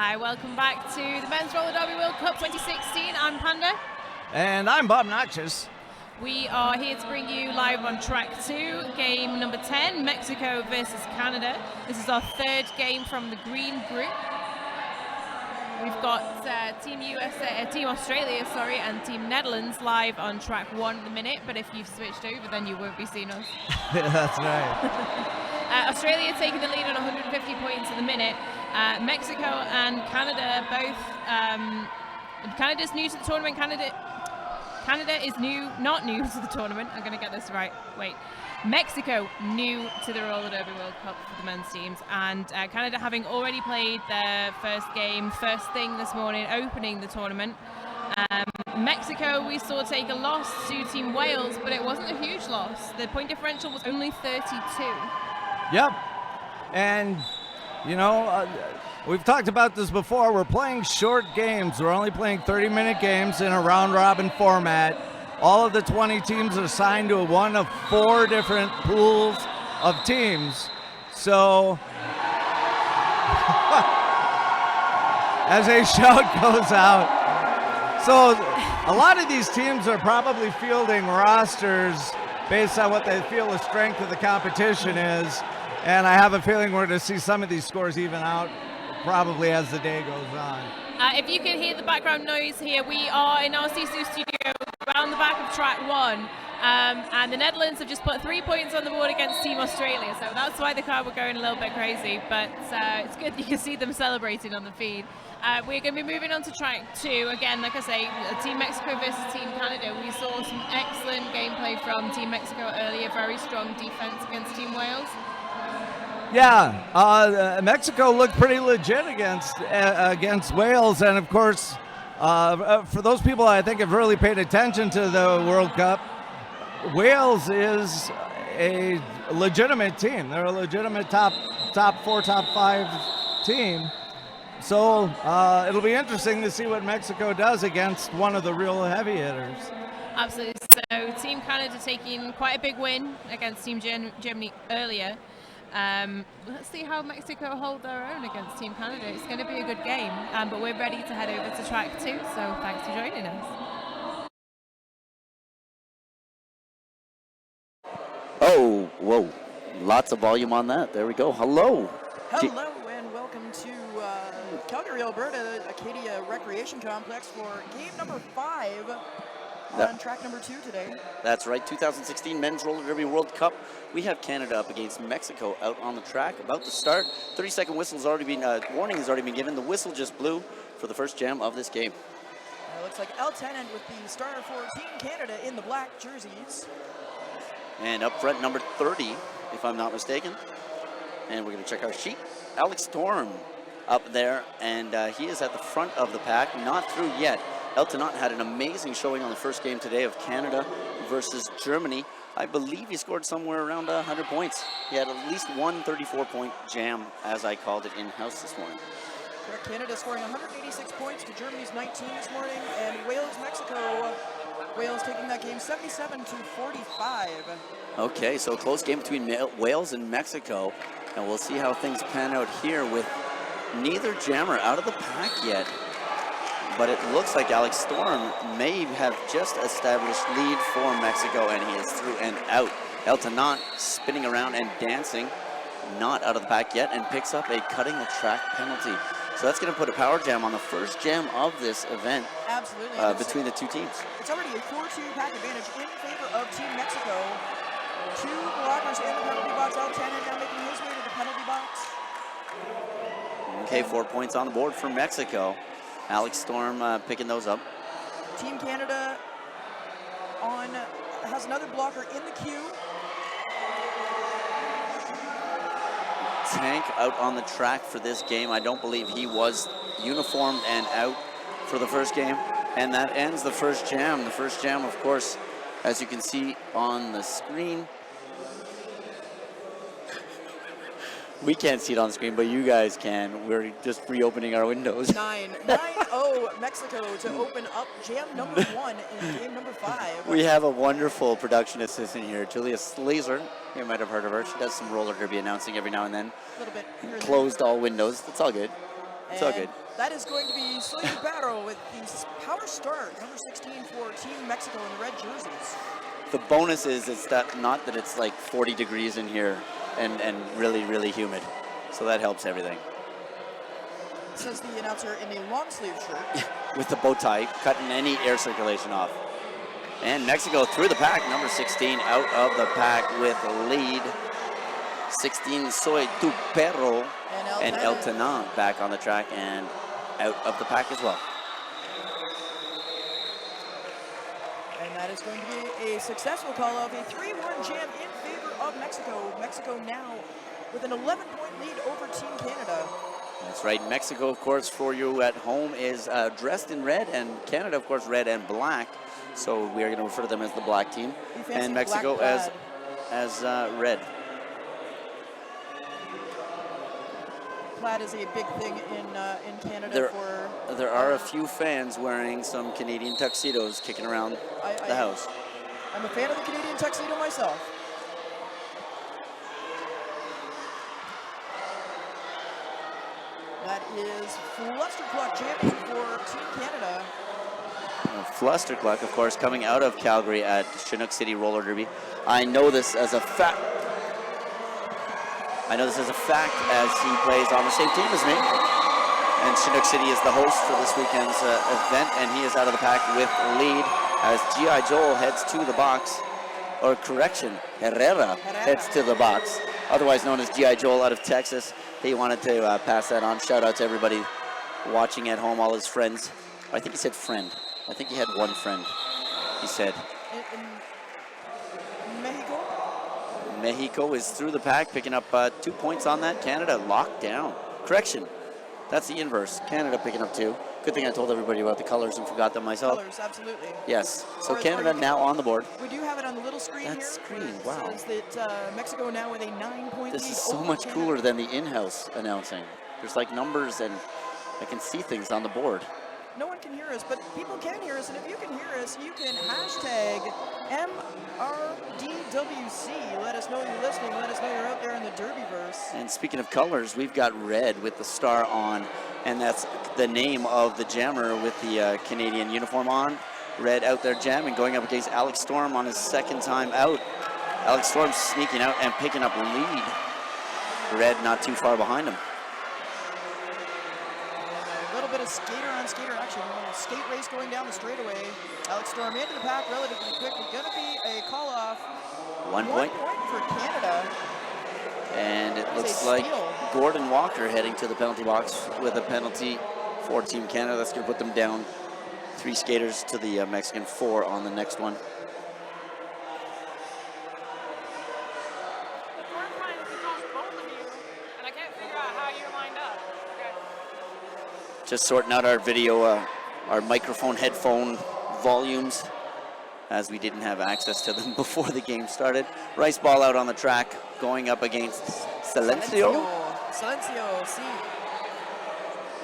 Hi, welcome back to the Men's Roller Derby World Cup 2016. I'm Panda. And I'm Bob Notches. We are here to bring you live on track 2, game number 10, Mexico versus Canada. This is our third game from the green group. We've got Team Australia, and Team Netherlands live on track 1 at the minute, but if you've switched over, then you won't be seeing us. That's right. Australia taking the lead on 150 points at the minute. Mexico and Canada both. Canada's new to the tournament. Canada is not new to the tournament. I'm going to get this right. Wait. Mexico new to the Roller Derby World Cup for the men's teams, and Canada having already played their first game first thing this morning, opening the tournament. Mexico we saw take a loss to Team Wales, but it wasn't a huge loss. The point differential was only 32. Yep. And, you know, we've talked about this before. We're playing short games. We're only playing 30-minute games in a round-robin format. All of the 20 teams are assigned to one of 4 different pools of teams. So, as a shout goes out, so a lot of these teams are probably fielding rosters based on what they feel the strength of the competition is. And I have a feeling we're going to see some of these scores even out probably as the day goes on. If you can hear the background noise here, we are in our SISU studio around the back of track 1. And the Netherlands have just put 3 points on the board against Team Australia. So that's why the crowd were going a little bit crazy. But it's good that you can see them celebrating on the feed. We're going to be moving on to track 2. Again, like I say, Team Mexico versus Team Canada. We saw some excellent gameplay from Team Mexico earlier. Very strong defense against Team Wales. Yeah, Mexico looked pretty legit against Wales, and of course, for those people I think have really paid attention to the World Cup, Wales is a legitimate team. They're a legitimate top 4, top 5 team. So it'll be interesting to see what Mexico does against one of the real heavy hitters. Absolutely. So Team Canada taking quite a big win against Team Germany earlier. Let's see how Mexico hold their own against Team Canada. It's going to be a good game, but we're ready to head over to track 2, so thanks for joining us. Oh, whoa, lots of volume on that. There we go. Hello. Hello and welcome to Calgary, Alberta, Acadia Recreation Complex for game number 5 on track number 2 today. That's right, 2016 Men's Roller Derby World Cup. We have Canada up against Mexico out on the track, about to start. 30-second whistle's already been, warning has already been given. The whistle just blew for the first jam of this game. It looks like El Tenant with the starter for Team Canada in the black jerseys. And up front, number 30, if I'm not mistaken. And we're going to check our sheet. Alex Storm up there, and he is at the front of the pack, not through yet. El Tenant had an amazing showing on the first game today of Canada versus Germany. I believe he scored somewhere around 100 points. He had at least one 34-point jam, as I called it in-house this morning. Canada scoring 186 points to Germany's 19 this morning, and Wales-Mexico, Wales taking that game 77-45. Okay, so close game between Wales and Mexico, and we'll see how things pan out here with neither jammer out of the pack yet. But it looks like Alex Storm may have just established lead for Mexico, and he is through and out. El Tenant spinning around and dancing, not out of the pack yet, and picks up a cutting the track penalty. So that's going to put a power jam on the first jam of this event. Absolutely. Between the two teams. It's already a 4-2 pack advantage in favor of Team Mexico. 2 blockers in the penalty box. El Tenant now making his way to the penalty box. Okay, 4 points on the board for Mexico. Alex Storm picking those up. Team Canada has another blocker in the queue. Tank out on the track for this game. I don't believe he was uniformed and out for the first game. And that ends the first jam. The first jam, of course, as you can see on the screen. We can't see it on the screen, but you guys can. We're just reopening our windows. 9-0 Mexico to open up jam number 1 in game number 5. We have a wonderful production assistant here, Julia Slazer. You might have heard of her. She does some roller derby announcing every now and then. A little bit. Closed all windows. It's all good. It's all good. That is going to be Soy Barro with the power start, number 16 for Team Mexico in the red jerseys. The bonus is it's that not that it's like 40 degrees in here and really, really humid. So that helps everything. Says the announcer in a long sleeve shirt. With the bow tie, cutting any air circulation off. And Mexico through the pack, number 16 out of the pack with lead. 16 Soy Tu Perro and El Tanan back on the track and out of the pack as well. And that is going to be a successful call of a 3-1 jam in favor of Mexico. Mexico now with an 11-point lead over Team Canada. That's right. Mexico, of course, for you at home is dressed in red, and Canada, of course, red and black. So we are going to refer to them as the black team, and Mexico as red. Plaid is a big thing in Canada. There are a few fans wearing some Canadian tuxedos kicking around the house. I'm a fan of the Canadian tuxedo myself. That is Flustercluck champion for Team Canada. Flustercluck, of course, coming out of Calgary at Chinook City Roller Derby. I know this as a fact. As he plays on the same team as me. And Chinook City is the host for this weekend's event, and he is out of the pack with lead as G.I. Joel heads to the box. Or correction, Herrera heads to the box. Otherwise known as G.I. Joel out of Texas. He wanted to pass that on. Shout out to everybody watching at home, all his friends. I think he said friend. I think he had one friend, he said. In Mexico? Mexico is through the pack, picking up 2 points on that. Canada locked down. Correction, that's the inverse. Canada picking up 2. Good thing I told everybody about the colors and forgot them myself. Colors, absolutely. Yes, so Canada now on the board. We do have it on the little screen here. That screen, wow. It says that Mexico now with a 9-point lead. This is so much cooler than the in-house announcing. There's like numbers and I can see things on the board. No one can hear us, but people can hear us, and if you can hear us, you can hashtag MRDWC. Let us know you're listening. Let us know you're out there in the Derbyverse. And speaking of colors, we've got red with the star on, and that's the name of the jammer with the Canadian uniform on. Red out there jamming, going up against Alex Storm on his second time out. Alex Storm sneaking out and picking up lead. Red not too far behind him. A little bit of skater-on-skater action. A little skate race going down the straightaway. Alex Storm into the pack relatively quickly. Going to be a call-off. 1 point. 1 point for Canada. And it looks like Gordon Walker heading to the penalty box with a penalty for Team Canada. That's going to put them down 3 skaters to the Mexican 4 on the next one. Just sorting out our video, our microphone, headphone volumes, as we didn't have access to them before the game started. Rice ball out on the track, going up against Silencio. Silencio, see.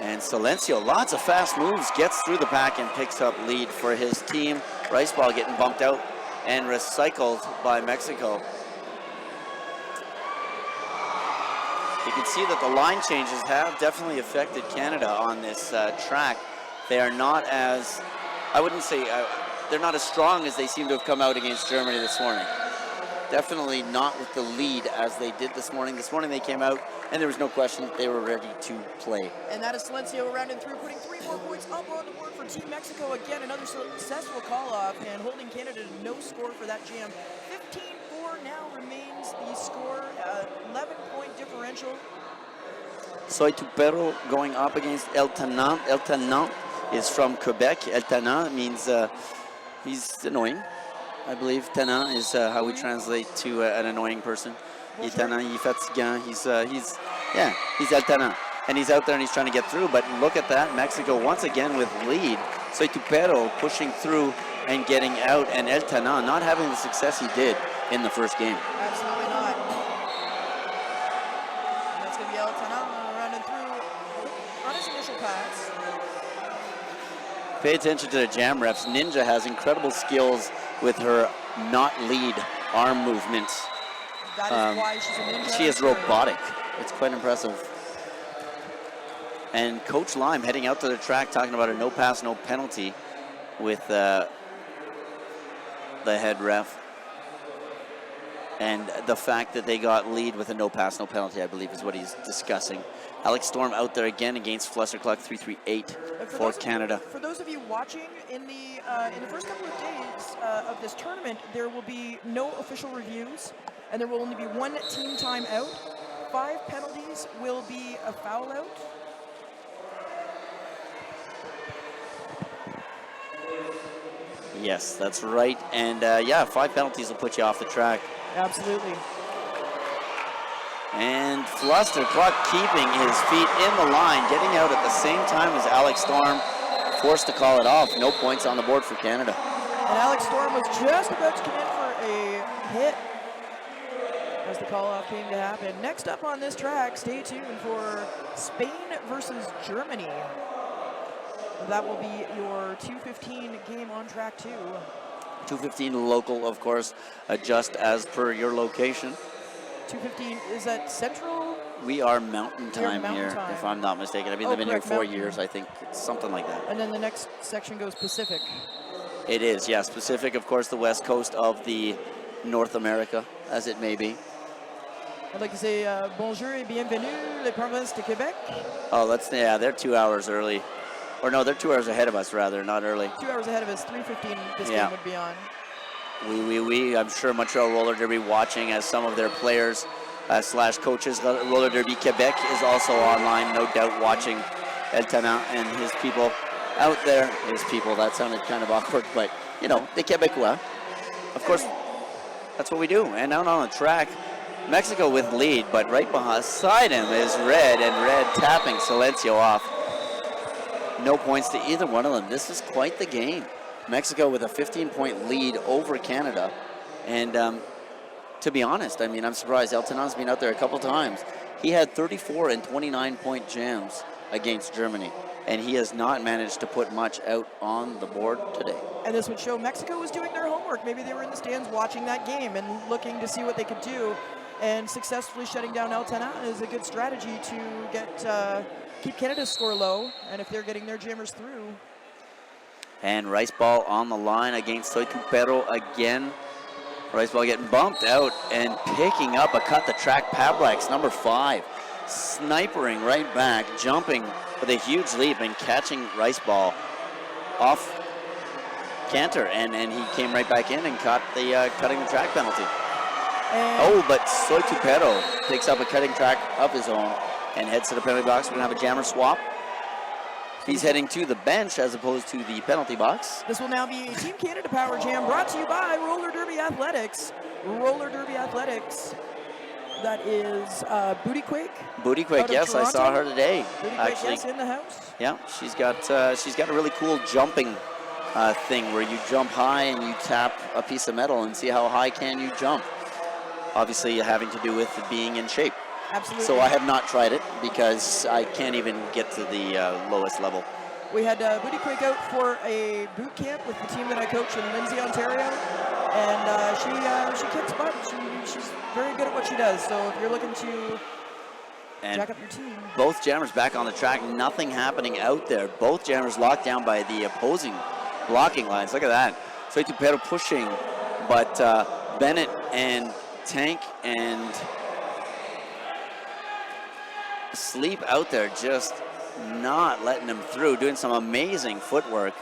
And Silencio, lots of fast moves, gets through the pack and picks up lead for his team. Rice ball getting bumped out and recycled by Mexico. You can see that the line changes have definitely affected Canada on this track. They are not as, I wouldn't say, they're not as strong as they seem to have come out against Germany this morning. Definitely not with the lead as they did this morning. This morning they came out and there was no question that they were ready to play. And that is Silencio rounding through, putting 3 more points up on the board for Team Mexico. Again, another successful call-off and holding Canada to no score for that jam. 15-4 now remains the score, 11-point differential. Soy Tu Perro going up against El Tanan. El Tanan is from Quebec. El Tanan means he's annoying. I believe Tanan is how we translate to an annoying person. He's El Tanan. And he's out there and he's trying to get through, but look at that. Mexico once again with lead. Soy Tu Perro pushing through and getting out, and El Tanan not having the success he did in the first game. Absolutely not. And that's going to be El Tanan running through on his initial pass. Pay attention to the jam refs. Ninja has incredible skills with her not lead arm movements. That is why she's a ninja. She is robotic. It's quite impressive. And Coach Lime heading out to the track talking about a no pass, no penalty with the head ref. And the fact that they got lead with a no pass, no penalty, I believe, is what he's discussing. Alex Storm out there again against Flusser Cluck 338 for Canada. For those of you watching, in the first couple of days of this tournament, there will be no official reviews, and there will only be one team timeout. 5 penalties will be a foul out. Yes, that's right. And yeah, 5 penalties will put you off the track. Absolutely. And Fluster Cluck keeping his feet in the line, getting out at the same time as Alex Storm, forced to call it off. No points on the board for Canada. And Alex Storm was just about to come in for a hit as the call-off came to happen. Next up on this track, stay tuned for Spain versus Germany. That will be your 2:15 game on track 2. 2:15 local, of course, adjust as per your location. 2:15, is that Central? We are Mountain Time Mountain here, time. if I'm not mistaken. I've been here correct, 4 Mountain. years, I think. It's something like that. And then the next section goes Pacific. It is, yes. Pacific, of course, the west coast of the North America, as it may be. I'd like to say bonjour et bienvenue, les provinces de Québec. Oh, they're 2 hours early. Or no, they're 2 hours ahead of us, rather, not early. 2 hours ahead of us, 3:15 this Yeah. game would be on. I'm sure Montreal Roller Derby watching as some of their players slash coaches. Roller Derby Quebec is also online, no doubt, watching El Tana and his people out there. His people, that sounded kind of awkward, but, you know, the Quebecois. Of course, that's what we do. And out on the track, Mexico with lead, but right beside him is Red, and Red tapping Silencio off. No points to either one of them. This is quite the game. Mexico with a 15-point lead over Canada. And to be honest, I mean, I'm surprised. El Tana's been out there a couple times. He had 34 and 29-point jams against Germany, and he has not managed to put much out on the board today. And this would show Mexico was doing their homework. Maybe they were in the stands watching that game and looking to see what they could do. And successfully shutting down El Tana is a good strategy to get keep Canada's score low. And if they're getting their jammers through. And Rice Ball on the line against Soy Tupero again. Rice Ball getting bumped out and picking up a cut the track. Pablax, number 5, snipering right back, jumping with a huge leap and catching Rice Ball off canter. And he came right back in and caught the cutting the track penalty. But Soy Tupero picks up a cutting track of his own and heads to the penalty box. We're going to have a jammer swap. He's heading to the bench as opposed to the penalty box. This will now be a Team Canada Power Jam brought to you by Roller Derby Athletics. Roller Derby Athletics. That is Booty Quake. Booty Quake, yes, Toronto. I saw her today. Booty Quake, Actually, yes, in the house. yeah, she's got a really cool jumping thing where you jump high and you tap a piece of metal and see how high can you jump. Obviously, having to do with being in shape. Absolutely. So I have not tried it because I can't even get to the lowest level. We had Booty Quake out for a boot camp with the team that I coach in Lindsay, Ontario, and she kicks butt. She's very good at what she does. So if you're looking to jack up your team, both jammers back on the track. Nothing happening out there. Both jammers locked down by the opposing blocking lines. Look at that. Soy Tupero pushing, but Bennett and Tank and Sleep out there just not letting him through, doing some amazing footwork.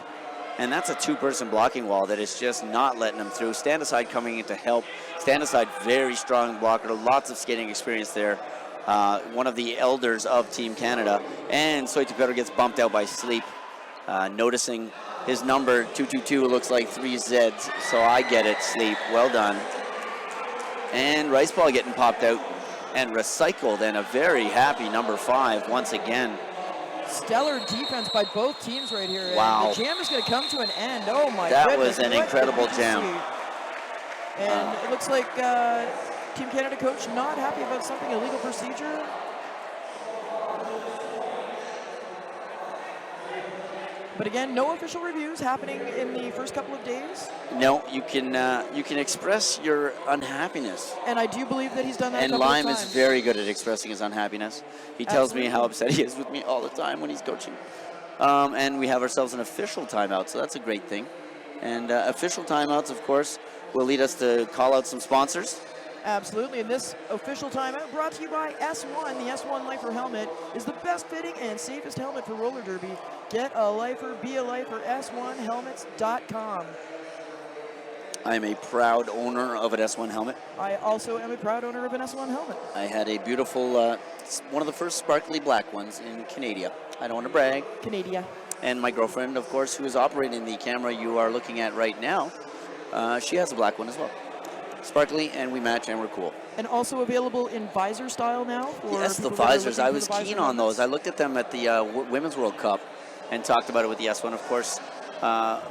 And that's a 2-person blocking wall that is just not letting him through. Stand Aside coming in to help. Stand Aside, very strong blocker, lots of skating experience there. One of the elders of Team Canada. And Soy Tupero gets bumped out by Sleep. Noticing his number 222 looks like 3 Zs, so I get it, Sleep. Well done. And Rice Ball getting popped out and recycled, and a very happy number 5 once again. Stellar defense by both teams right here. Wow. And the jam is going to come to an end. Oh my That goodness. was an What incredible a jam. sweep. And it looks like Team Canada coach not happy about something, illegal procedure. But again, no official reviews happening in the first couple of days. No, you can express your unhappiness. And I do believe that he's done that And a couple Lime of is times. very good at expressing his unhappiness. He tells me how Absolutely. upset he is with me all the time when he's coaching. And we have ourselves an official timeout, so that's a great thing. And official timeouts, of course, will lead us to call out some sponsors. Absolutely, and this official timeout brought to you by S1. The S1 Lifer helmet is the best fitting and safest helmet for roller derby. Get a lifer, be a lifer, S1helmets.com. I'm a proud owner of an S1 helmet. I also am a proud owner of an S1 helmet. I had a beautiful, one of the first sparkly black ones in Canada. I don't want to brag. Canada. And my girlfriend, of course, who is operating the camera you are looking at right now, she has a black one as well. Sparkly, and we match, and we're cool. And also available in visor style now? For Yes, the people that are visors. looking I for was the visor keen on helmets. those. I looked at them at the Women's World Cup and talked about it with the S1. Of course,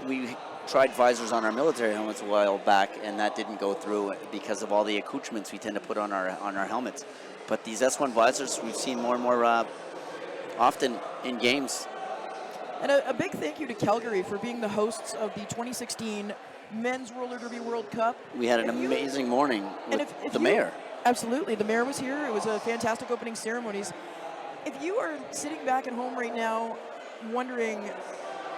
we tried visors on our military helmets a while back, and that didn't go through because of all the accoutrements we tend to put on our helmets. But these S1 visors, we've seen more and more often in games. And a big thank you to Calgary for being the hosts of the 2016 Men's Roller Derby World Cup. We had an amazing morning with the mayor. Absolutely, the mayor was here. It was a fantastic opening ceremonies. If you are sitting back at home right now wondering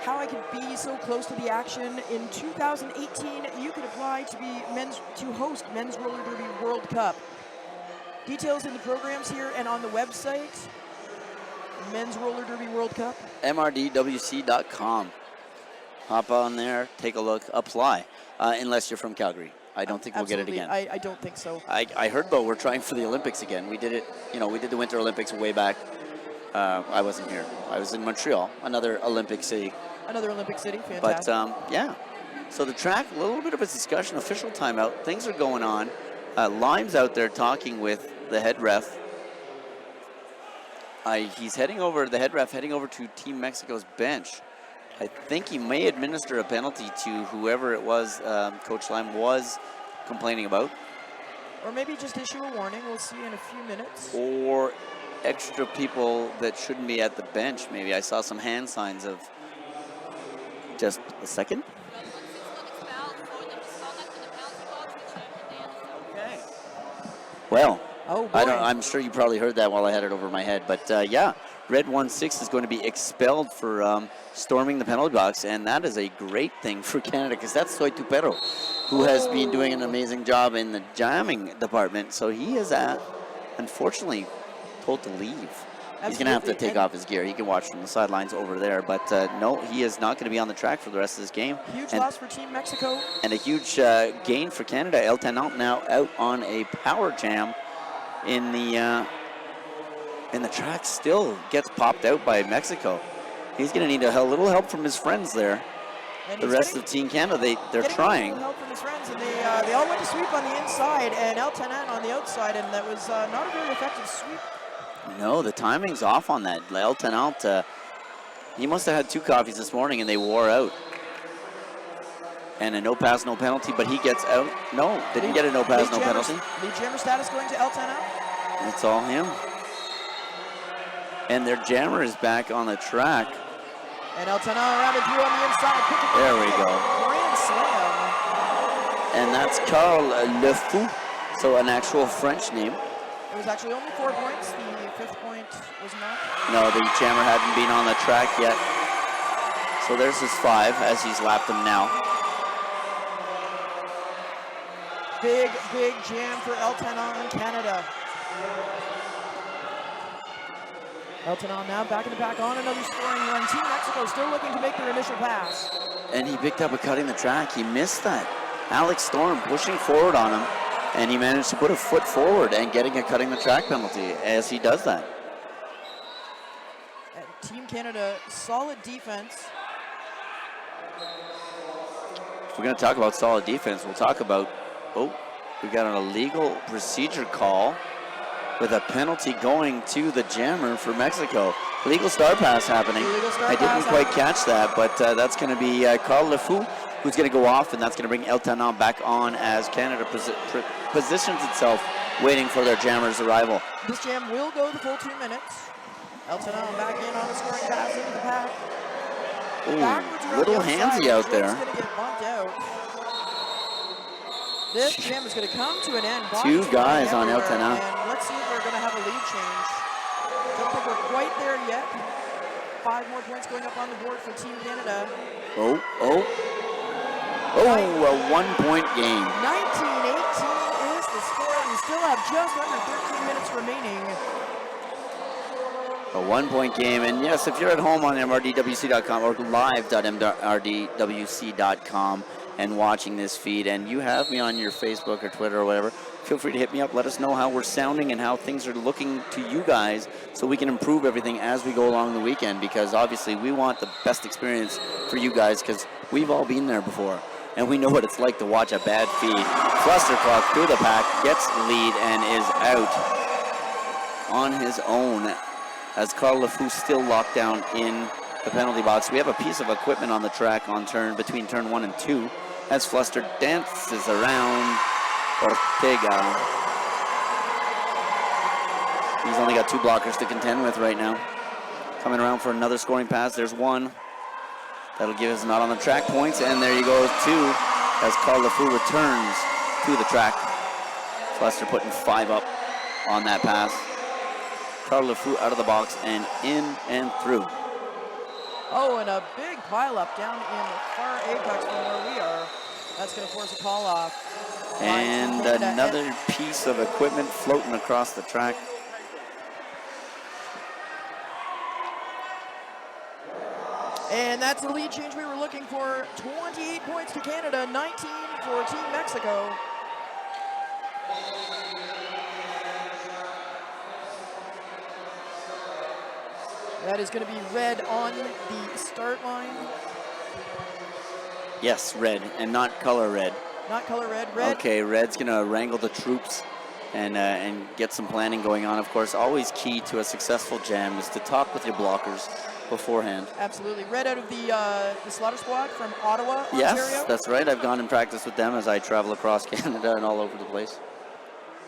how I could be so close to the action, in 2018 you could apply to host Men's Roller Derby World Cup. Details in the programs here and on the website. Men's Roller Derby World Cup. MRDWC.com. Hop on there, take a look, apply. Unless you're from Calgary. I don't think we'll get it again. I don't think so. I heard, though, we're trying for the Olympics again. We did it, we did the Winter Olympics way back. I wasn't here. I was in Montreal, another Olympic city. Another Olympic city, fantastic. But, yeah. So the track, a little bit of a discussion, official timeout. Things are going on. Lime's out there talking with the head ref. He's heading over, the head ref heading over to Team Mexico's bench. I think he may administer a penalty to whoever it was Coach Lime was complaining about. Or maybe just issue a warning. We'll see in a few minutes. Or extra people that shouldn't be at the bench, maybe. I saw some hand signs of just a second. Okay. Well, Oh, boy. I'm sure you probably heard that while I had it over my head. But, yeah, Red 1-6 is going to be expelled for storming the penalty box, and that is a great thing for Canada because that's Soy Tupero, who has been doing an amazing job in the jamming department. So he is, unfortunately, told to leave. He's going to have to take off his gear. He can watch from the sidelines over there. But, no, he is not going to be on the track for the rest of this game. Huge loss for Team Mexico. And a huge gain for Canada. El Tenant now out on a power jam in the track. Still gets popped out by Mexico. He's going to need a little help from his friends there. And The rest of Team Canada, they're trying. A little help from his friends, and they all went to sweep on the inside, and El Tenant on the outside, and that was not a very effective sweep. No, the timing's off on that. El Tenant, he must have had 2 coffees this morning, and they wore out. And a no pass, no penalty, but he gets out. No, didn't get a no pass, no penalty. Lead jammer status going to El Tenant. It's all him. And their jammer is back on the track. And El Tenant rounded through on the inside. There we go. Grand slam. And that's Carl Le Fou, so an actual French name. It was actually only 4 points. The 5th point was not. No, the jammer hadn't been on the track yet. So there's his 5 as he's lapped him now. Big jam for El Tenant in Canada. El Tenant now back in the pack on another scoring run. Team Mexico still looking to make their initial pass. And he picked up a cut in the track. He missed that. Alex Storm pushing forward on him, and he managed to put a foot forward and getting a cutting the track penalty as he does that. And Team Canada, solid defense. If we're going to talk about solid defense, we'll talk about, we got an illegal procedure call with a penalty going to the jammer for Mexico. Legal star pass happening. I didn't quite catch that, but that's going to be Carl Le Fou who's going to go off, and that's going to bring El Tenant back on as Canada positions itself, waiting for their jammer's arrival. This jam will go the full 2 minutes. El Tenant back in on the scoring pass into the pack. Backwards around little the outside, handsy out there. Jake's gonna get bumped out. This jam is going to come to an end. Two guys on everywhere, Eltena. and let's see if we're going to have a lead change. Don't think we're quite there yet. 5 more points going up on the board for Team Canada. Oh, a 1-point game. 19-18 is the score. We still have just under 13 minutes remaining. A 1-point game, and yes, if you're at home on mrdwc.com or live.mrdwc.com and watching this feed, and you have me on your Facebook or Twitter or whatever, feel free to hit me up. Let us know how we're sounding and how things are looking to you guys so we can improve everything as we go along the weekend, because obviously we want the best experience for you guys because we've all been there before, and we know what it's like to watch a bad feed. Flusterclock through the pack, gets the lead, and is out on his own as Carl LeFou still locked down in the penalty box. We have a piece of equipment on the track on between turn 1 and 2 as Fluster dances around Ortega. He's only got 2 blockers to contend with right now. Coming around for another scoring pass. There's one. That'll give us not on the track points, and there you go, 2 as Carl LeFou returns to the track. Fluster putting 5 up on that pass. Carl LeFou out of the box and in and through. Oh, and a big pileup down in the far apex from where we are. That's going to force a call off. And another piece of equipment floating across the track. And that's the lead change we were looking for. 28 points to Canada, 19 for Team Mexico. That is going to be red on the start line. Yes, red, and not color red. Not color red, red. Okay, red's going to wrangle the troops and get some planning going on. Of course, always key to a successful jam is to talk with your blockers beforehand. Absolutely. Red out of the Slaughter Squad from Ottawa, Ontario. Yes, that's right. I've gone and practiced with them as I travel across Canada and all over the place.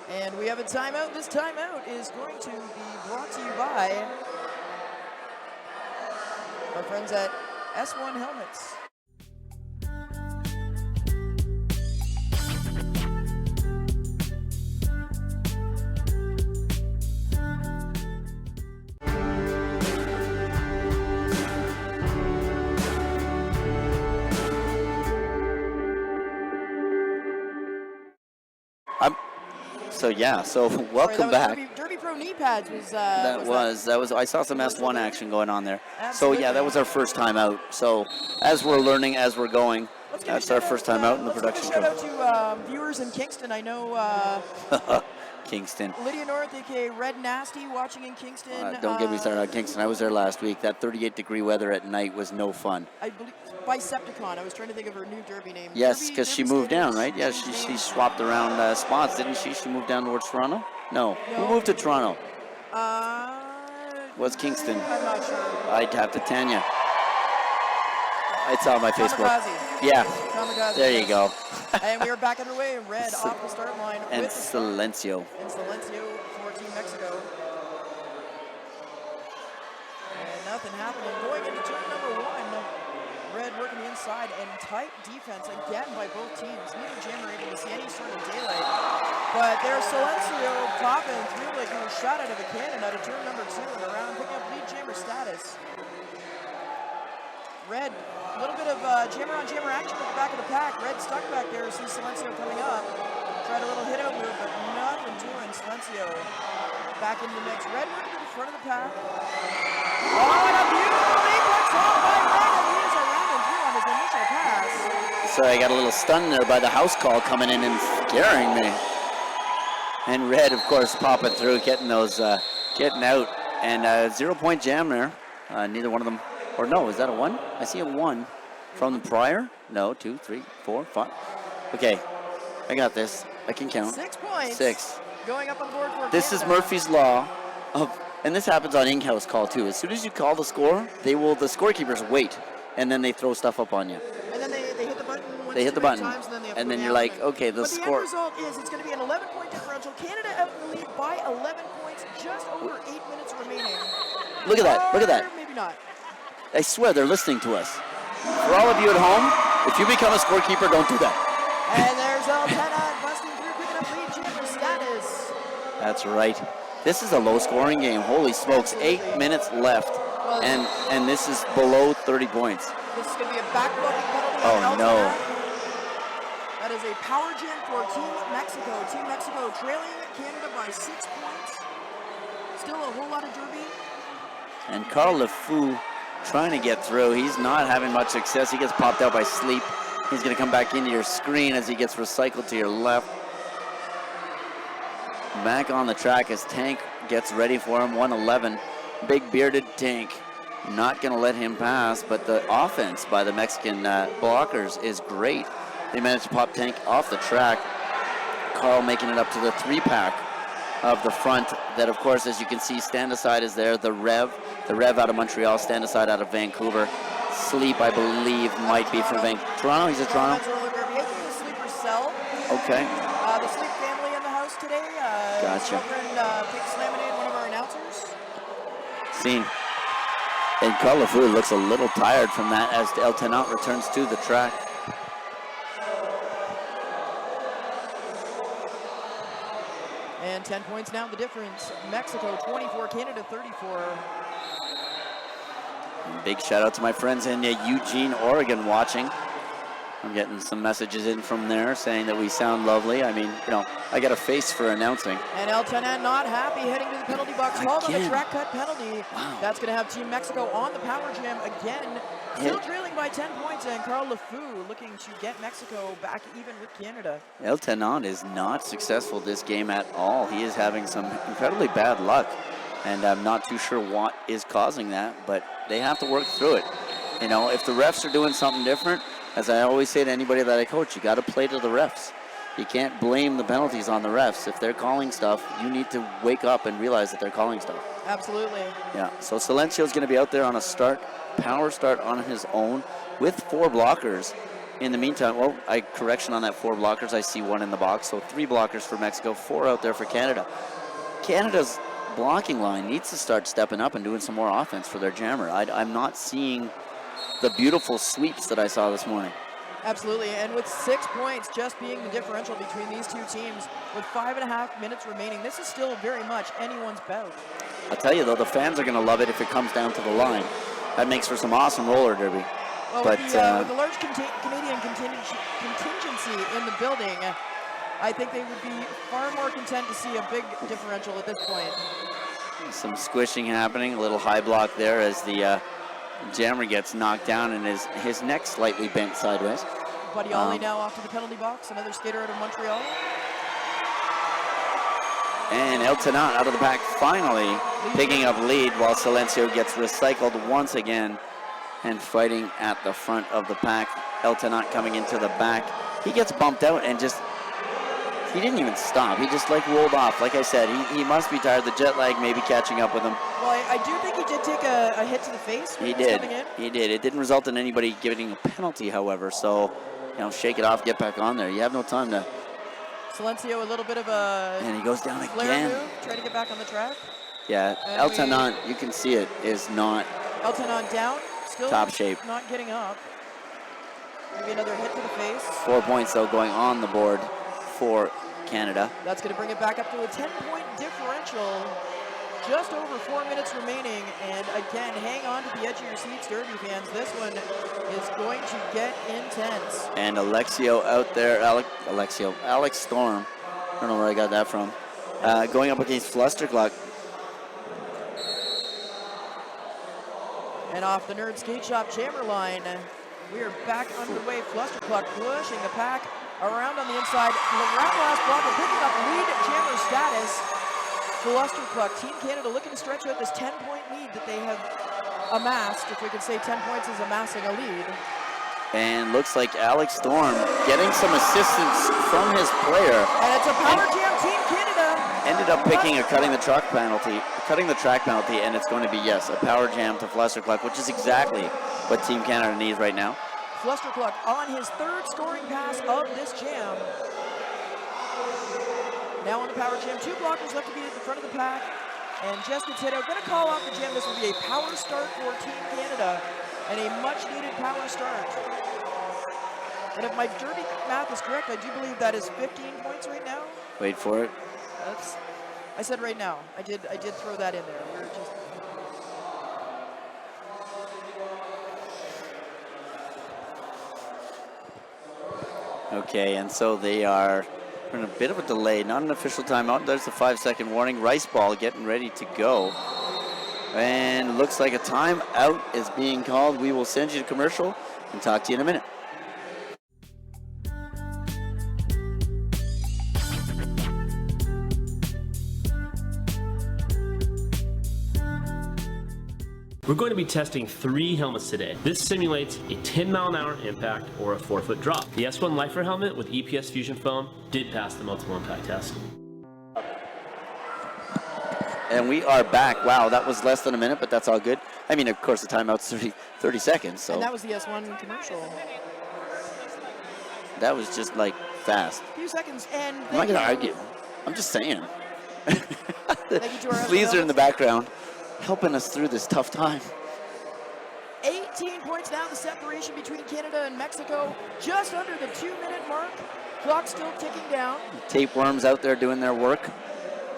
And we have a timeout. This timeout is going to be brought to you by our friends at S1 Helmets. So welcome back. Derby Pro knee pads was. That was. I saw some S1 action going on there. Absolutely. So yeah, that was our first time out. So as we're learning, as we're going, that's our first time out in the production. Shout out to viewers in Kingston. I know. Kingston. Lydia North, aka Red Nasty, watching in Kingston. Don't get me started on Kingston. I was there last week. That 38-degree weather at night was no fun. I believe Bicepticon. I was trying to think of her new Derby name. Yes, because she moved down, right? Yeah, she swapped around spots, didn't she? She moved down towards Toronto? No. Who moved to Toronto? Was Kingston? I'm not sure. I'd have to Tanya. It's on my Facebook. Kamikaze. Yeah. Kamikaze. There you go. And we are back underway in red off the start line. And with Silencio. And Silencio for Team Mexico. And nothing happening. Going into turn number 1. Red working the inside and tight defense again by both teams. Neither jam are able to see any sort of daylight. But there's Silencio popping through like he was shot out of a cannon out of turn number 2 and around picking up lead jammer status. Red, a little bit of jammer on jammer action at the back of the pack. Red stuck back there, sees Silencio coming up. Tried a little hit out move, but nothing doing. Silencio back into the mix. Red working to the front of the pack. Oh, and a beautiful reflex off by Red, and he is around and through on his initial pass. So I got a little stunned there by the house call coming in and scaring me. And Red, of course, popping through, getting those, getting out. And 0-point jam there. Neither one of them. Or no, is that a 1? I see a 1 from the prior. No, 2, 3, 4, 5. Okay, I got this. I can count. 6 points. 6. Going up on the board for This is Murphy's Law. And this happens on in-house call too. As soon as you call the score, the scorekeepers wait, and then they throw stuff up on you. And then they hit the button. They hit the button, times, and then, they have to and go then down you're like, and okay, the but score. the end result is it's going to be an 11-point differential. Canada out in the lead by 11 points, just over 8 minutes remaining. Look at that! Look at that! Or maybe not. I swear they're listening to us. For all of you at home, if you become a scorekeeper, don't do that. And there's Altena busting through, picking up lead jammer status. That's right. This is a low-scoring game. Holy smokes, Absolutely. 8 minutes left, Well, and this is below 30 points. This is going to be a back-bucking penalty Oh, on no. Altena. That is a power jam for Team Mexico. Team Mexico trailing Canada by 6 points. Still a whole lot of derby. And Carl LeFou trying to get through. He's not having much success. He gets popped out by Sleep. He's going to come back into your screen as he gets recycled to your left. Back on the track as Tank gets ready for him. 111. Big bearded Tank. Not going to let him pass, but the offense by the Mexican blockers is great. They managed to pop Tank off the track. Carl making it up to the 3-pack of the front. That, of course, as you can see, Stand Aside is there. The Rev out of Montreal, Stand Aside out of Vancouver. Sleep, I believe, might be from Toronto. He's a Toronto. Sleeper Cell. Okay. The Sleep family in the house today. Gotcha. Reverend Pink Slaminade, one of our announcers. Seen. And Carl LeFou looks a little tired from that as El Tenant returns to the track. And 10 points now the difference. Mexico 24, Canada 34. Big shout out to my friends in Eugene, Oregon watching. I'm getting some messages in from there saying that we sound lovely. I mean, you know, I got a face for announcing. And El Tenant not happy, heading to the penalty box. Called on the Again. track cut penalty. Wow. That's going to have Team Mexico on the power jam again. Still trailing by 10 points, and Carl LeFou looking to get Mexico back even with Canada. El Tenant is not successful this game at all. He is having some incredibly bad luck, and I'm not too sure what is causing that, but they have to work through it. You know, if the refs are doing something different, as I always say to anybody that I coach, you got to play to the refs. You can't blame the penalties on the refs. If they're calling stuff, you need to wake up and realize that they're calling stuff. Absolutely. Yeah, so Silencio's going to be out there on a power start on his own with 4 blockers. In the meantime, well, correction on that 4 blockers. I see 1 in the box, so 3 blockers for Mexico, 4 out there for Canada. Canada's blocking line needs to start stepping up and doing some more offense for their jammer. I'm not seeing the beautiful sweeps that I saw this morning. Absolutely, and with 6 points just being the differential between these two teams, with 5.5 minutes remaining, this is still very much anyone's bout. I'll tell you though, the fans are going to love it if it comes down to the line. That makes for some awesome roller derby. Well, but with the large Canadian contingency in the building, I think they would be far more content to see a big differential at this point. Some squishing happening, a little high block there as the jammer gets knocked down and his neck slightly bent sideways. Buddy Ollie now off to the penalty box, another skater out of Montreal. And El Tenant out of the pack, finally picking up lead while Silencio gets recycled once again and fighting at the front of the pack. El Tenant coming into the back. He gets bumped out and he didn't even stop. He just rolled off. Like I said, he must be tired. The jet lag may be catching up with him. Well, I do think he did take a hit to the face when He he was did. coming in. He did. It didn't result in anybody getting a penalty, however. So, you know, shake it off, get back on there. You have no time to. Silencio, a little bit of a And he goes down flare again. move, trying to get back on the track. Yeah, And El Tenant, you can see it, is not El Tenant down, still top shape. not getting up. Maybe another hit to the face. 4 points, though, going on the board for Canada. That's going to bring it back up to a 10-point differential. Just over 4 minutes remaining, and again, hang on to the edge of your seats, Derby fans. This one is going to get intense. And Alexio out there, Alex Storm, I don't know where I got that from, going up against Flustercluck. And off the Nerd Skate Shop jammer line, we are back underway. Flustercluck pushing the pack around on the inside. Last blocker picking up lead jammer status. Flustercluck, Team Canada looking to stretch out this 10-point lead that they have amassed. If we could say 10 points is amassing a lead. And looks like Alex Storm getting some assistance from his player. And it's a power jam, Team Canada. Ended up picking a cutting the track penalty, and it's going to be, yes, a power jam to Flustercluck, which is exactly what Team Canada needs right now. Flustercluck on his 3rd scoring pass of this jam. Now on the power jam, 2 blockers left to be at the front of the pack. And just gets hit out. Going to call off the jam. This will be a power start for Team Canada. power start. And if my derby math is correct, I do believe that is 15 points right now. Wait for it. I said right now. I did throw that in there. We're just Okay, and so they are in a bit of a delay, not an official timeout. There's the 5-second warning. Rice ball getting ready to go. And looks like a timeout is being called. We will send you to commercial and talk to you in a minute. We're going to be testing 3 helmets today. This simulates a 10-mile-an-hour impact or a 4-foot drop. The S1 Lifer helmet with EPS fusion foam did pass the multiple impact test. And we are back. Wow, that was less than a minute, but that's all good. I mean, of course, the timeout's 30 seconds. So and that was the S1 commercial. That was just like fast. A few seconds, and I'm not going to argue. I'm just saying. thank you to our Fleas are in the background, helping us through this tough time. 18 points now, the separation between Canada and Mexico, just under the 2-minute mark. Clock still ticking down. Tapeworms out there doing their work.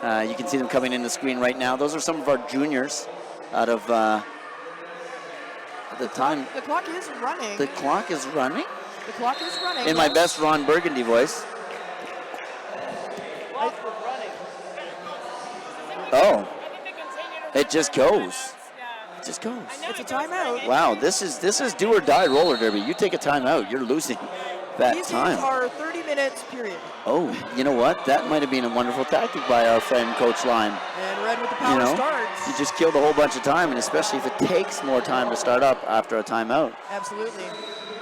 You can see them coming in the screen right now. Those are some of our juniors out of the time. The clock is running. The clock is running? The clock is running. In my best Ron Burgundy voice. Oh. It just goes. It just goes. It's a timeout. Wow, this is do or die roller derby. You take a timeout, you're losing that These time. games are 30 minutes, period. Oh, you know what? That might have been a wonderful tactic by our friend Coach Lime. And Red with the power starts. You just killed a whole bunch of time, and especially if it takes more time to start up after a timeout. Absolutely.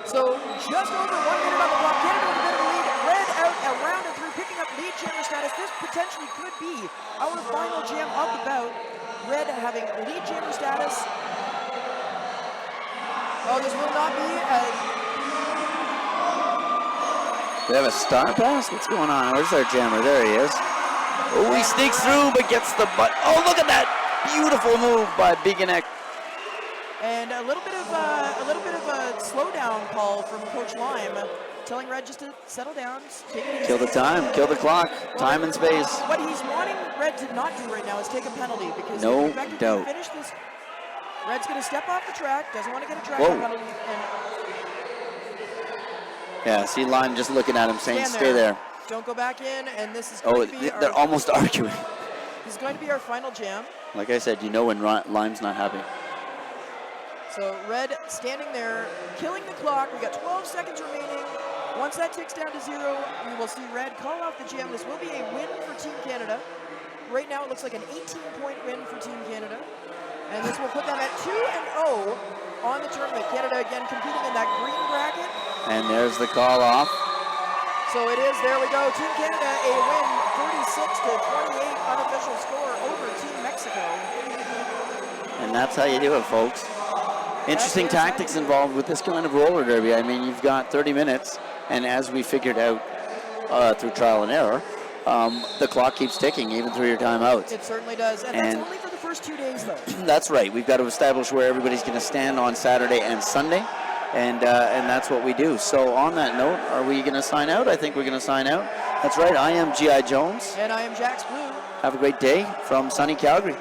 So just over 1 minute on the clock. Canada with a bit of a lead. Red out around and through, picking up lead jammer status. This potentially could be our final jam of the bout. Red having lead jammer status. Oh, this will not be They have a star pass? What's going on? Where's our jammer? There he is. Oh, he sneaks through, but gets the butt. Oh, look at that! Beautiful move by Biganek. and a little bit of a slowdown call from Coach Lime, telling Red just to settle down, take it easy. Kill the time, kill the clock, time and space. What he's wanting Red to not do right now is take a penalty, because No if he doubt. finish this, Red's going to step off the track, doesn't want to get a track Whoa. penalty, and Yeah, see Lime just looking at him saying, stand stay there. Don't go back in, and this is Oh, going to be they're almost arguing. this is going to be our final jam. Like I said, you know when Lime's not happy. So Red standing there, killing the clock. We got 12 seconds remaining. Once that ticks down to 0, we will see Red call off the jam. This will be a win for Team Canada. Right now it looks like an 18-point win for Team Canada. And this will put them at 2-0 on the tournament. Canada again competing in that green bracket. And there's the call off. So it is, there we go. Team Canada a win, 36-28 unofficial score over Team Mexico. And that's how you do it, folks. Interesting tactics involved with this kind of roller derby. I mean, you've got 30 minutes, and as we figured out through trial and error, the clock keeps ticking even through your timeouts. It certainly does, and that's only for the first 2 days, though. That's right. We've got to establish where everybody's going to stand on Saturday and Sunday, and that's what we do. So on that note, are we going to sign out? I think we're going to sign out. That's right. I am G.I. Jones. And I am Jax Blue. Have a great day from sunny Calgary.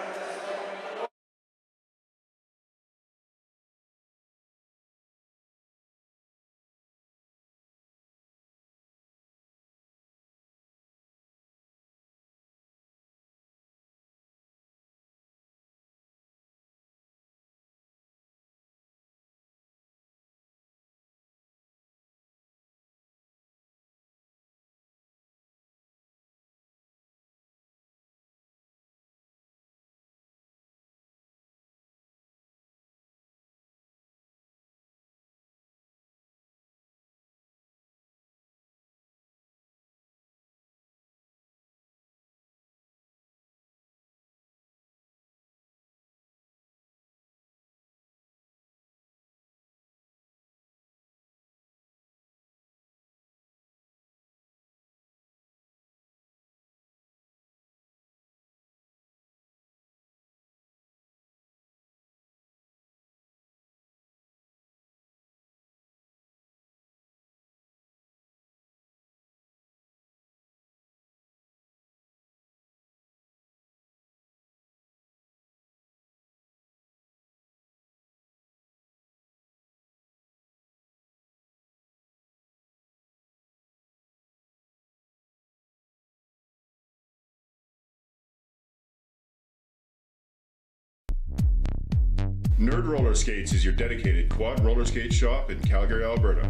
Nerd Roller Skates is your dedicated quad roller skate shop in Calgary, Alberta.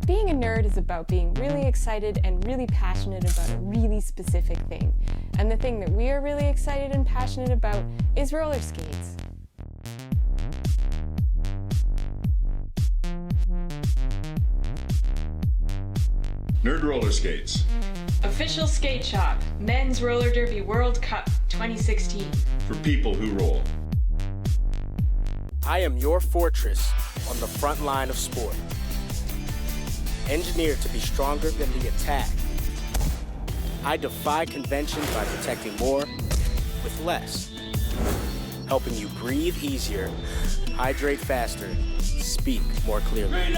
Being a nerd is about being really excited and really passionate about a really specific thing. And the thing that we are really excited and passionate about is roller skates. Nerd Roller Skates. Official skate shop, Men's Roller Derby World Cup 2016. For people who roll. I am your fortress on the front line of sport. Engineered to be stronger than the attack. I defy convention by protecting more with less. Helping you breathe easier, hydrate faster, speak more clearly.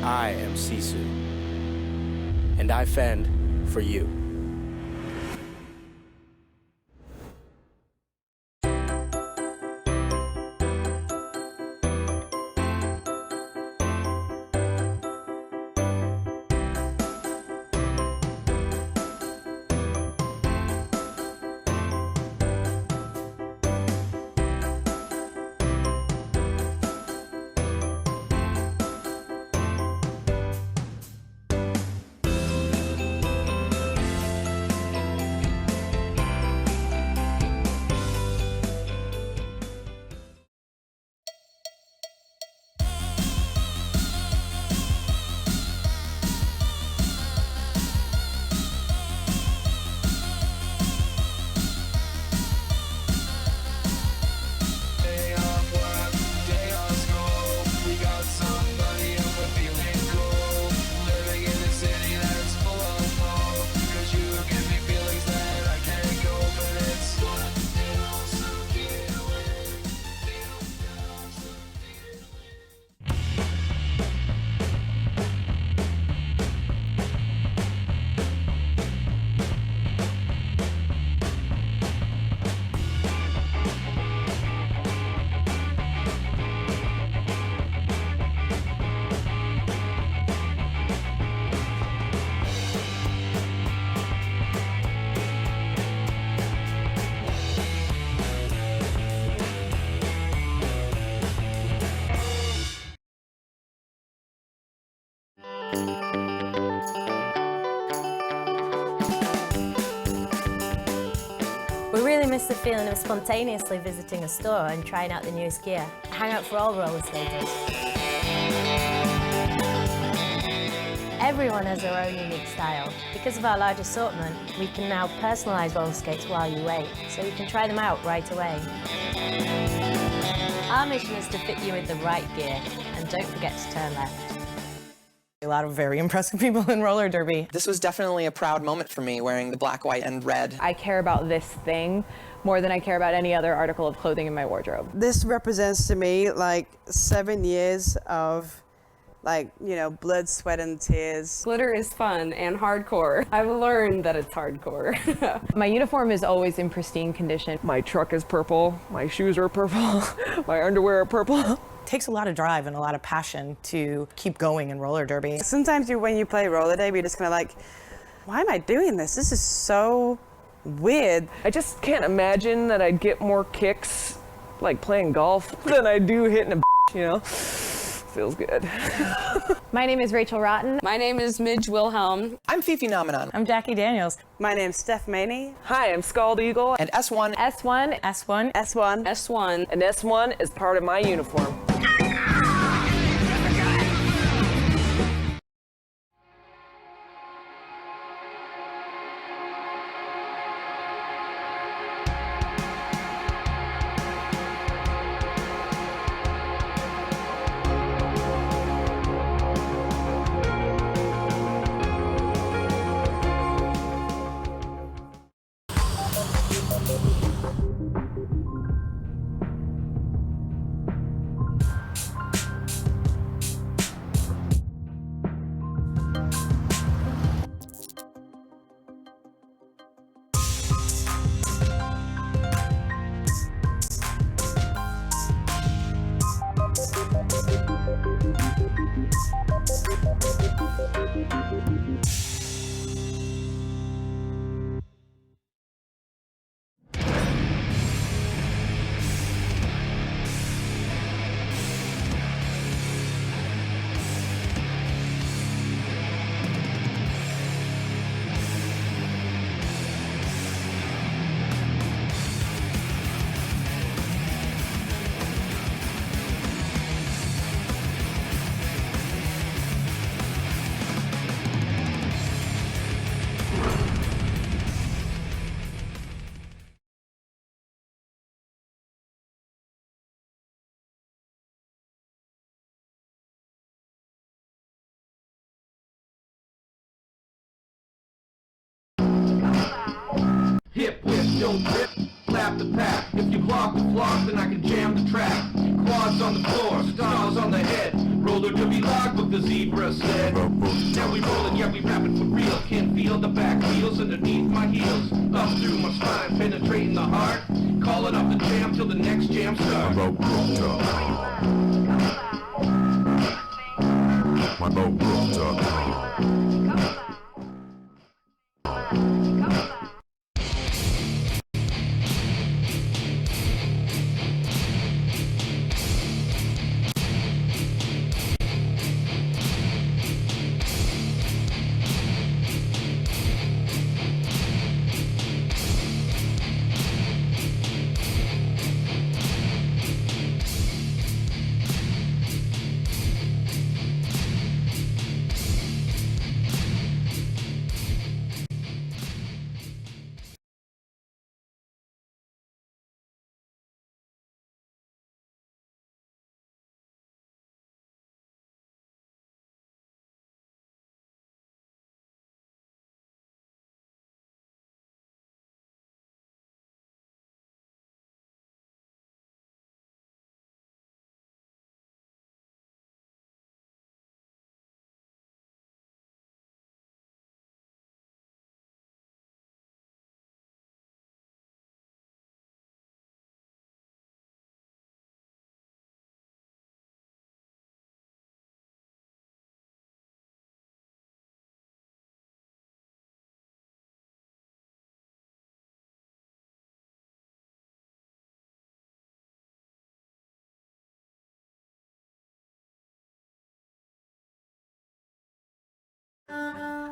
I am SISU, and I fend for you. We really miss the feeling of spontaneously visiting a store and trying out the newest gear. Hang out for all roller skaters. Everyone has their own unique style. Because of our large assortment, we can now personalise roller skates while you wait, so you can try them out right away. Our mission is to fit you with the right gear, and don't forget to turn left. A lot of very impressive people in roller derby. This was definitely a proud moment for me, wearing the black, white, and red. I care about this thing more than I care about any other article of clothing in my wardrobe. This represents to me like 7 years of blood, sweat, and tears. Glitter is fun and hardcore. I've learned that it's hardcore. My uniform is always in pristine condition. My truck is purple, my shoes are purple, my underwear are purple. It takes a lot of drive and a lot of passion to keep going in roller derby. Sometimes when you play roller derby, you're just kind of like, why am I doing this? This is so weird. I just can't imagine that I'd get more kicks like playing golf than I do hitting a you know? Feels good. My name is Rachel Rotten. My name is Midge Wilhelm. I'm Fifi Nomenon. I'm Jackie Daniels. My name's Steph Maney. Hi, I'm Scald Eagle. And S1. S1. S1. S1. S1. And S1 is part of my uniform. no grip, slap the pack. If you block the flock, then I can jam the track. Quads on the floor, stars on the head. Roller derby log with the zebra sled. Now we rollin', yeah we rapping for real. Can't feel the back wheels underneath my heels. Up through my spine, penetrating the heart. Calling off the jam till the next jam starts.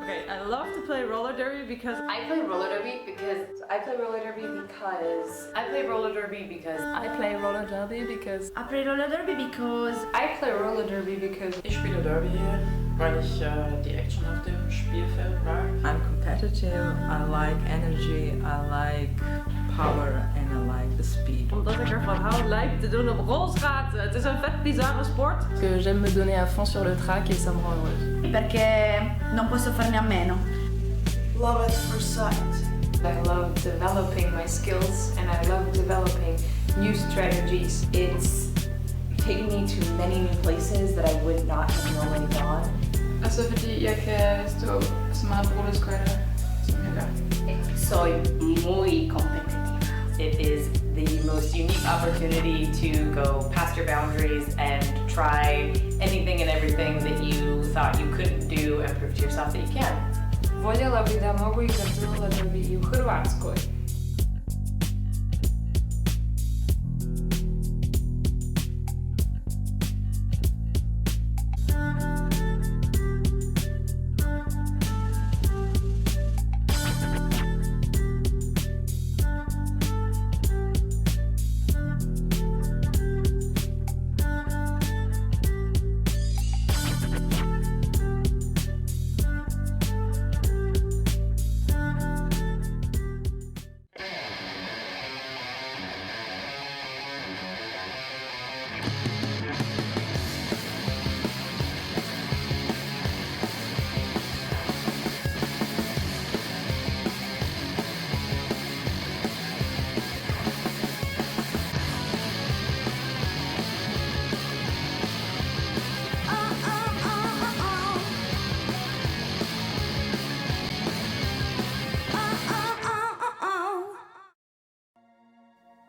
Okay, I love to play roller derby because I play roller derby because I play roller derby because I play roller derby because I play roller derby because I play roller derby because I play roller derby because Ich spiele Derby hier, weil ich die Action auf dem Spielfeld mag. I'm competitive, I like energy, I like power and I like the speed. Omdat ik ervan hou lijp te doen op rolschaatsen. Het is een vet bizarre sport. Que j'aime me donner à fond sur le track et ça me rend heureuse. Perché non posso farne a meno. Love at first sight. I love developing my skills and I love developing new strategies. It's taken me to many new places that I would not have normally gone. Alltså fordi jag står så meget på rulleskøjter som jeg gør. Soy muy competitiva. It is the most unique opportunity to go past your boundaries and try anything and everything that you thought you couldn't do and prove to yourself that you can. Voljela bi da mogu igrati roller derby i u Hrvatskoj.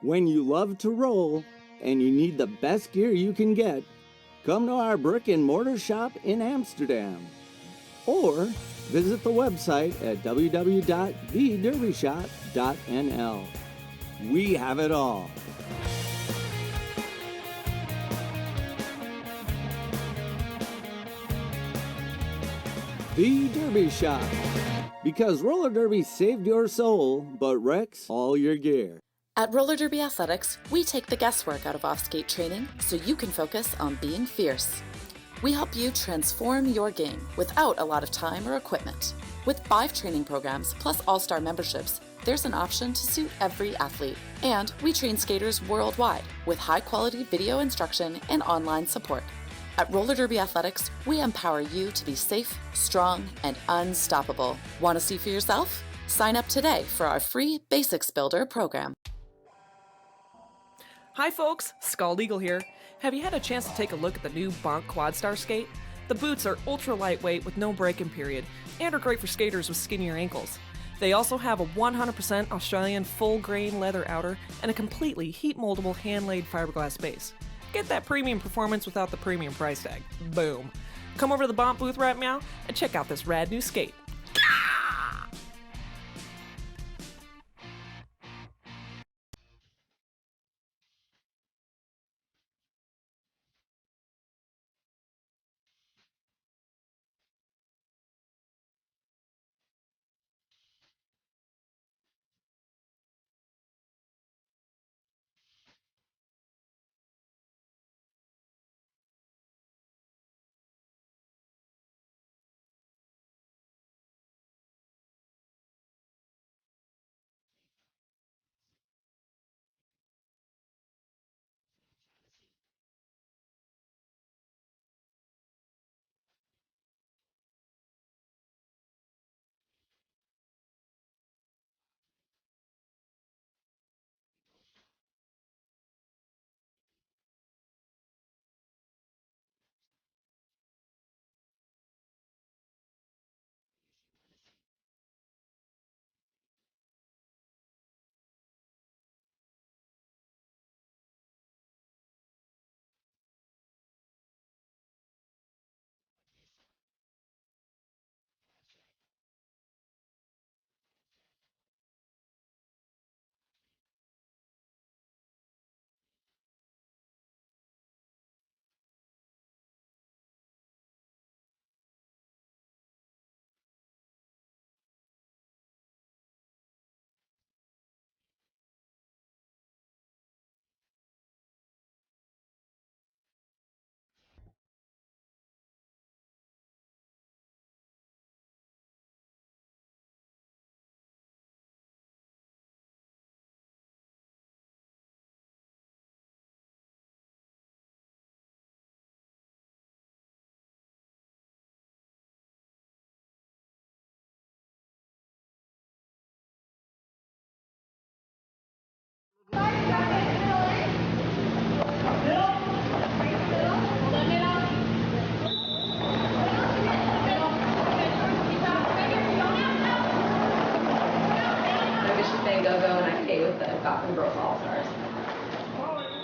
When you love to roll and you need the best gear you can get, come to our brick and mortar shop in Amsterdam. Or visit the website at www.thederbyshop.nl. We have it all. The Derby Shop. Because roller derby saved your soul, but wrecks all your gear. At Roller Derby Athletics, we take the guesswork out of off-skate training so you can focus on being fierce. We help you transform your game without a lot of time or equipment. With 5 training programs plus all-star memberships, there's an option to suit every athlete. And we train skaters worldwide with high-quality video instruction and online support. At Roller Derby Athletics, we empower you to be safe, strong, and unstoppable. Want to see for yourself? Sign up today for our free Basics Builder program. Hi folks, Scald Eagle here. Have you had a chance to take a look at the new Bonk Quadstar skate? The boots are ultra lightweight with no break-in period and are great for skaters with skinnier ankles. They also have a 100% Australian full-grain leather outer and a completely heat-moldable hand-laid fiberglass base. Get that premium performance without the premium price tag. Boom. Come over to the Bonk booth right now and check out this rad new skate.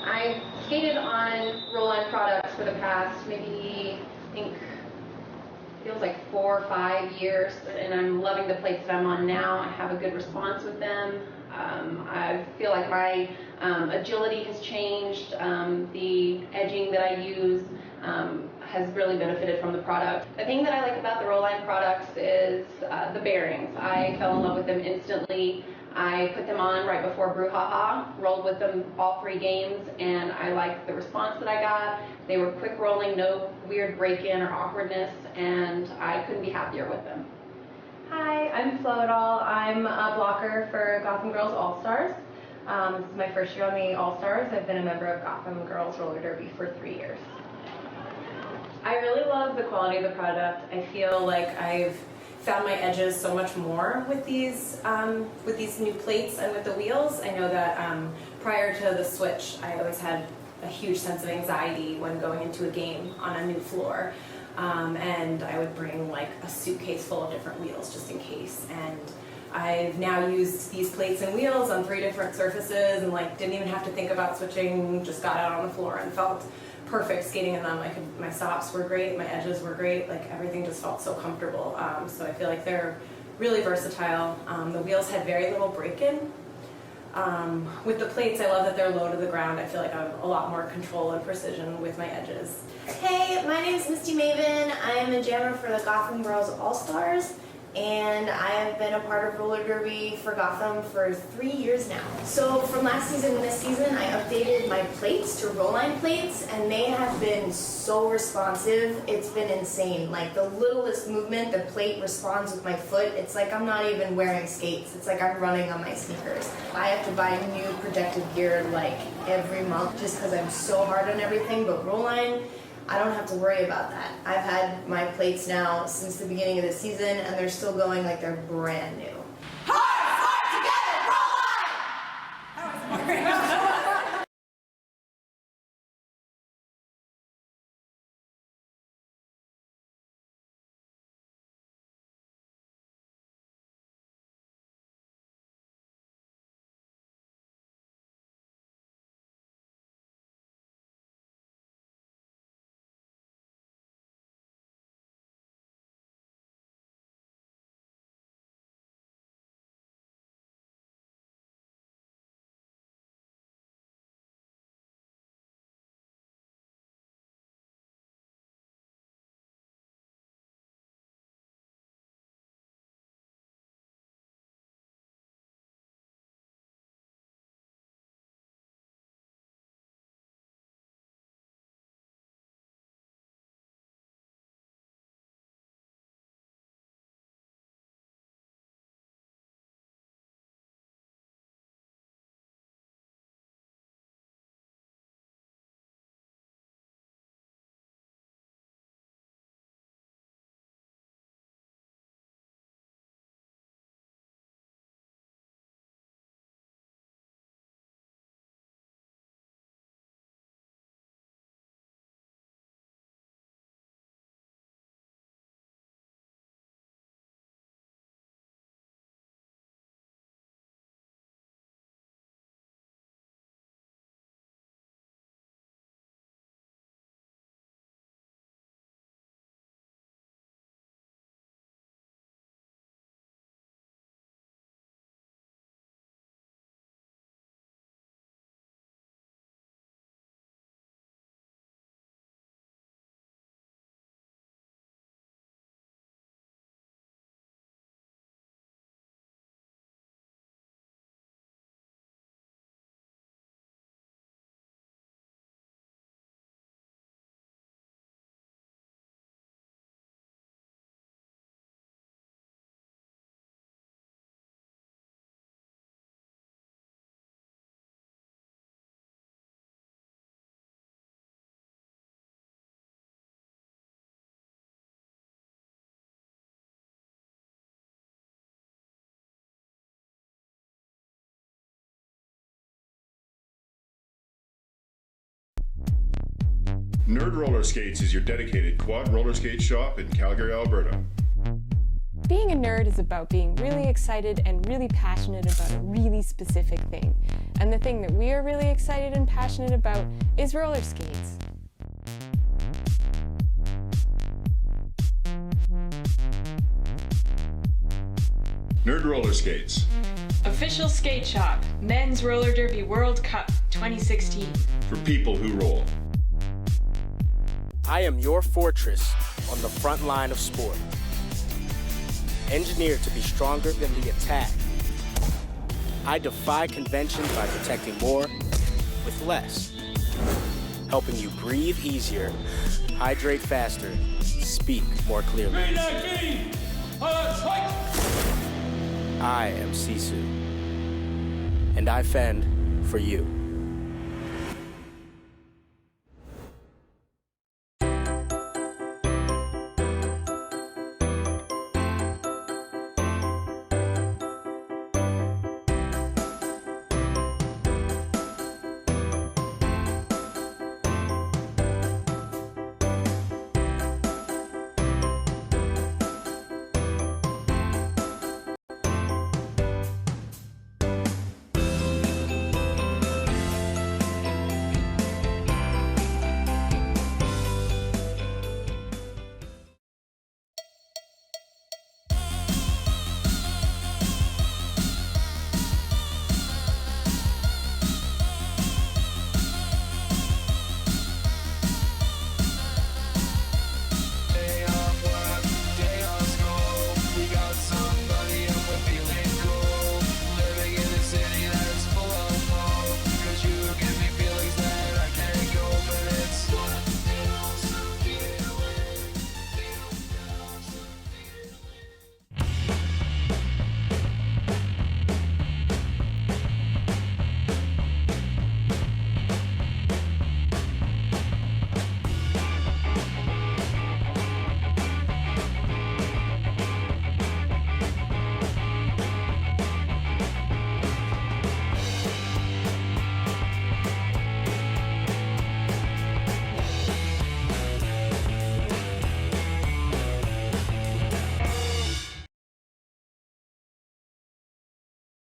I've skated on roll-on products for the past maybe, I think, feels like 4 or 5 years, and I'm loving the plates that I'm on now. I have a good response with them. I feel like my agility has changed. The edging that I use has really benefited from the product. The thing that I like about the roll-line products is the bearings. I fell in love with them instantly. I put them on right before Brouhaha, rolled with them all 3 games, and I liked the response that I got. They were quick rolling, no weird break-in or awkwardness, and I couldn't be happier with them. Hi, I'm Flo Doll. I'm a blocker for Gotham Girls All-Stars. This is my first year on the All-Stars. I've been a member of Gotham Girls Roller Derby for 3 years. I really love the quality of the product. I feel like I've found my edges so much more with these new plates and with the wheels. I know that prior to the switch, I always had a huge sense of anxiety when going into a game on a new floor. And I would bring like a suitcase full of different wheels just in case. And I've now used these plates and wheels on 3 different surfaces and like didn't even have to think about switching, just got out on the floor and felt perfect skating in them. My stops were great, my edges were great, like everything just felt so comfortable. So I feel like they're really versatile. The wheels had very little break-in. With the plates, I love that they're low to the ground. I feel like I have a lot more control and precision with my edges. Hey, my name is Misty Maven. I am a jammer for the Gotham Girls All-Stars, and I have been a part of roller derby for Gotham for 3 years now. So from last season and this season, I updated my plates to roll-line plates, and they have been so responsive. It's been insane. Like the littlest movement, the plate responds with my foot. It's like I'm not even wearing skates. It's like I'm running on my sneakers. I have to buy new protective gear like every month just because I'm so hard on everything, but roll-line, I don't have to worry about that. I've had my plates now since the beginning of the season, and they're still going like they're brand new. Nerd Roller Skates is your dedicated quad roller skate shop in Calgary, Alberta. Being a nerd is about being really excited and really passionate about a really specific thing. And the thing that we are really excited and passionate about is roller skates. Nerd Roller Skates. Official skate shop, Men's Roller Derby World Cup 2016. For people who roll. I am your fortress on the front line of sport. Engineered to be stronger than the attack. I defy convention by protecting more with less. Helping you breathe easier, hydrate faster, speak more clearly. I am SISU, and I fend for you.